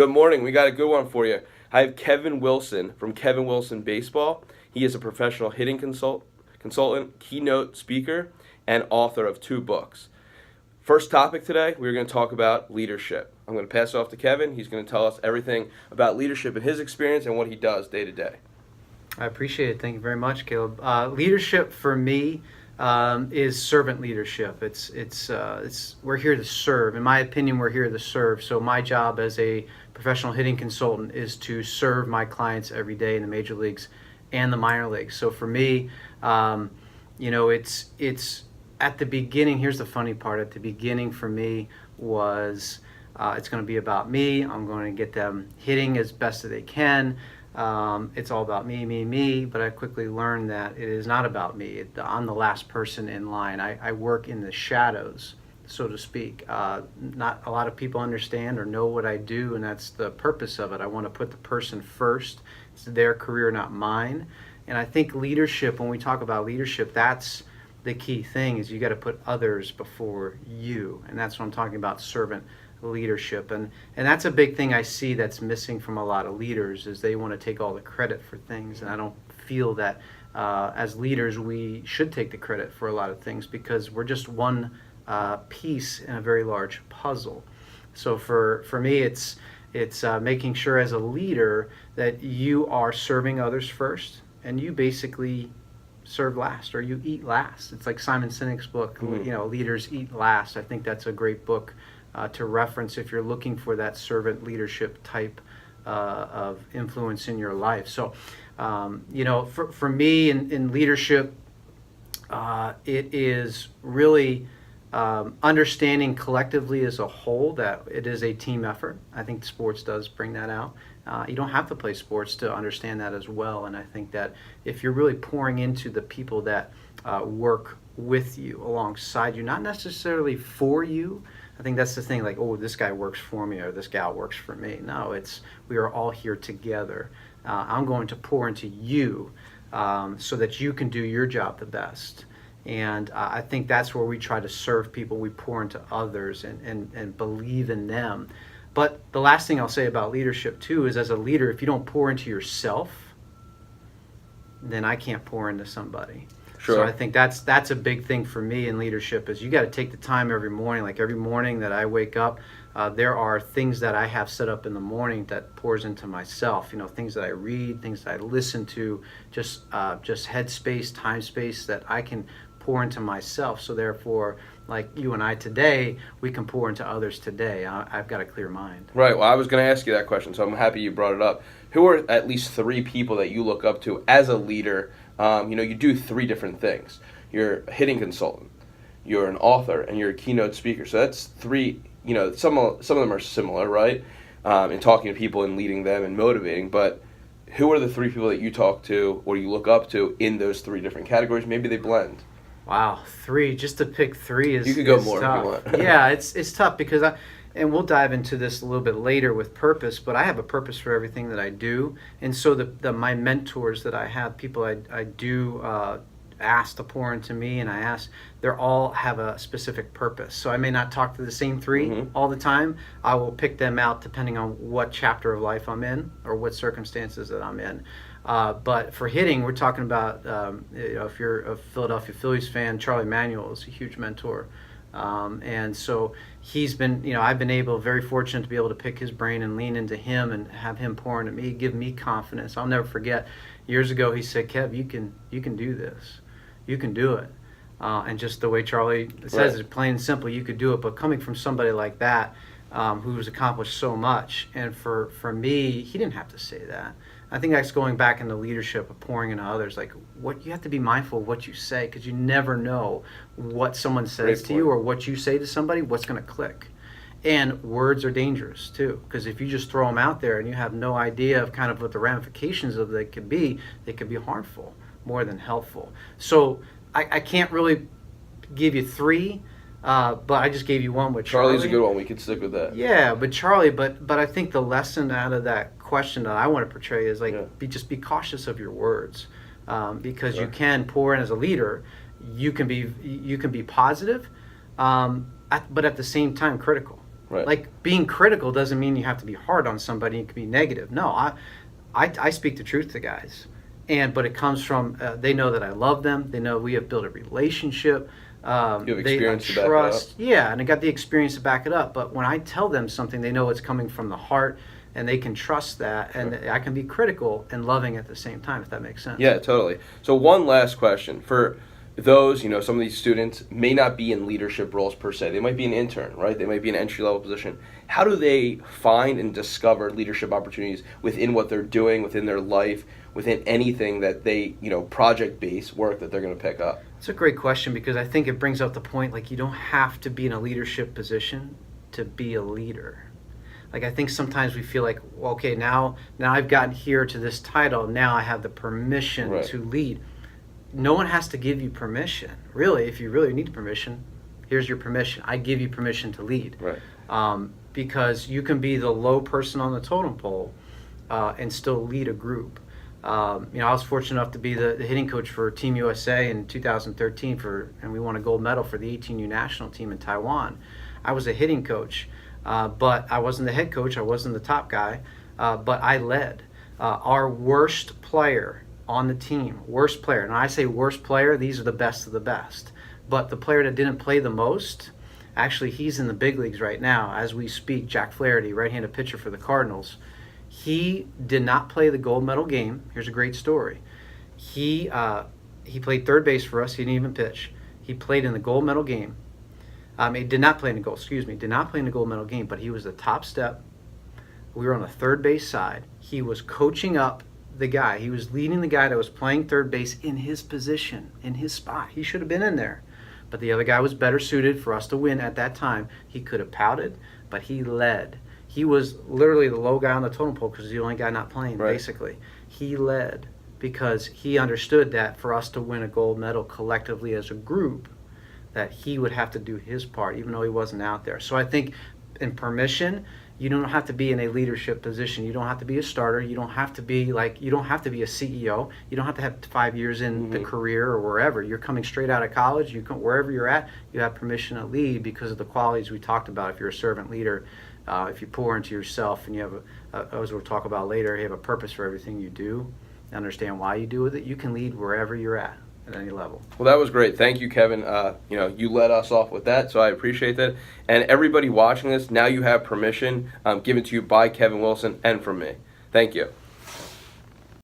Good morning. We got a good one for you. I have Kevin Wilson from Kevin Wilson Baseball. He is a professional hitting consultant, keynote speaker, and author of 2 books. First topic today, we're going to talk about leadership. I'm going to pass it off to Kevin. He's going to tell us everything about leadership and his experience and what he does day to day. I appreciate it. Thank you very much, Caleb. Leadership for me is servant leadership. It's we're here to serve. In my opinion, we're here to serve. So my job as a professional hitting consultant is to serve my clients every day in the major leagues and the minor leagues. So for me, it's at the beginning. Here's the funny part. At the beginning for me was it's going to be about me. I'm going to get them hitting as best as they can. It's all about me, but I quickly learned that it is not about me. I'm the last person in line. I work in the shadows, so to speak. Not a lot of people understand or know what I do, and that's the purpose of it. I want to put the person first. It's their career, not mine. And I think leadership, when we talk about leadership, that's the key thing, is you got to put others before you. And that's what I'm talking about, servant leadership. And that's a big thing I see that's missing from a lot of leaders, is they want to take all the credit for things. And I don't feel that as leaders we should take the credit for a lot of things, because we're just one piece in a very large puzzle. So for me, it's making sure as a leader that you are serving others first, and you basically serve last, or you eat last. It's like Simon Sinek's book, Leaders Eat Last. I think that's a great book to reference if you're looking for that servant leadership type of influence in your life. So, for me in leadership, it is really understanding collectively as a whole that it is a team effort. I think sports does bring that out. You don't have to play sports to understand that as well. And I think that if you're really pouring into the people that work with you, alongside you, not necessarily for you. I think that's the thing, like, oh, this guy works for me or this gal works for me. No, it's we are all here together. I'm going to pour into you so that you can do your job the best. And I think that's where we try to serve people. We pour into others and believe in them. But the last thing I'll say about leadership too is, as a leader, if you don't pour into yourself, then I can't pour into somebody. Sure. So I think that's a big thing for me in leadership, is you got to take the time every morning. Like every morning that I wake up, there are things that I have set up in the morning that pours into myself. Things that I read, things that I listen to, just headspace, time space that I can pour into myself. So therefore, like you and I today, we can pour into others today. I've got a clear mind. Right. Well, I was going to ask you that question, so I'm happy you brought it up. Who are at least 3 people that you look up to as a leader? You do 3 different things. You're a hitting consultant, you're an author, and you're a keynote speaker. So that's 3. Some of them are similar, right? In talking to people and leading them and motivating. But who are the 3 people that you talk to or you look up to in those 3 different categories? Maybe they blend. Wow, 3. Just to pick 3 is you could go is more tough. if you want. Yeah, it's tough because and we'll dive into this a little bit later with purpose, but I have a purpose for everything that I do. And so my mentors that I have, people I do ask to pour into me, and they all have a specific purpose. So I may not talk to the same 3 all the time. I will pick them out depending on what chapter of life I'm in or what circumstances that I'm in. But for hitting, we're talking about, if you're a Philadelphia Phillies fan, Charlie Manuel is a huge mentor. And so he's been, I've been very fortunate to be able to pick his brain and lean into him and have him pour into me, give me confidence. I'll never forget, years ago he said, Kev, you can do this. You can do it. And just the way Charlie says it, plain and simple, you could do it. But coming from somebody like that, who's accomplished so much, and for me, he didn't have to say that. I think that's going back into leadership of pouring into others. Like, what you have to be mindful of what you say, because you never know what someone says to you or what you say to somebody, what's going to click. And words are dangerous too, because if you just throw them out there and you have no idea of kind of what the ramifications of they could be harmful more than helpful. So I can't really give you 3. But I just gave you one with Charlie. Charlie's a good one. We could stick with that. Yeah, but Charlie, but I think the lesson out of that question that I want to portray is just be cautious of your words, because you can pour in as a leader. You can be positive, but at the same time critical. Right. Like, being critical doesn't mean you have to be hard on somebody. You can be negative. No, I speak the truth to guys, but it comes from they know that I love them. They know we have built a relationship. You have experience to back it trust. Yeah, and I got the experience to back it up. But when I tell them something, they know it's coming from the heart, and they can trust that. And Right. I can be critical and loving at the same time, if that makes sense. Yeah, totally. So one last question for those, some of these students may not be in leadership roles per se. They might be an intern, right? They might be an entry-level position. How do they find and discover leadership opportunities within what they're doing, within their life, within anything that they, project-based work that they're going to pick up? It's a great question, because I think it brings up the point, like, you don't have to be in a leadership position to be a leader. Like, I think sometimes we feel like, well, okay, now I've gotten here to this title, now I have the permission Right. to lead. No one has to give you permission. Really, if you really need permission, here's your permission. I give you permission to lead. Right. Because you can be the low person on the totem pole and still lead a group. I was fortunate enough to be the hitting coach for Team USA in 2013 and we won a gold medal for the 18U national team in Taiwan. I was a hitting coach, but I wasn't the head coach. I wasn't the top guy, but I led. Our worst player on the team, worst player. And when I say worst player, these are the best of the best. But the player that didn't play the most, actually, he's in the big leagues right now as we speak. Jack Flaherty, right-handed pitcher for the Cardinals. He did not play the gold medal game. Here's a great story. He played third base for us. He didn't even pitch. He played in the gold medal game. He did not play in the gold medal game, but he was the top step. We were on the third base side. He was coaching up the guy. He was leading the guy that was playing third base in his position, in his spot. He should have been in there. But the other guy was better suited for us to win at that time. He could have pouted, but he led. He was literally the low guy on the totem pole because he's the only guy not playing, Right. basically. He led because he understood that for us to win a gold medal collectively as a group, that he would have to do his part, even though he wasn't out there. So I think in permission, you don't have to be in a leadership position. You don't have to be a starter. You don't have to be a CEO. You don't have to have 5 years in the career or wherever. You're coming straight out of college. Wherever you're at, you have permission to lead because of the qualities we talked about. If you're a servant leader, if you pour into yourself and you have as we'll talk about later, you have a purpose for everything you do, understand why you do it, you can lead wherever you're at any level. Well, that was great. Thank you, Kevin. You led us off with that, so I appreciate that. And everybody watching this, now you have permission given to you by Kevin Wilson and from me. Thank you.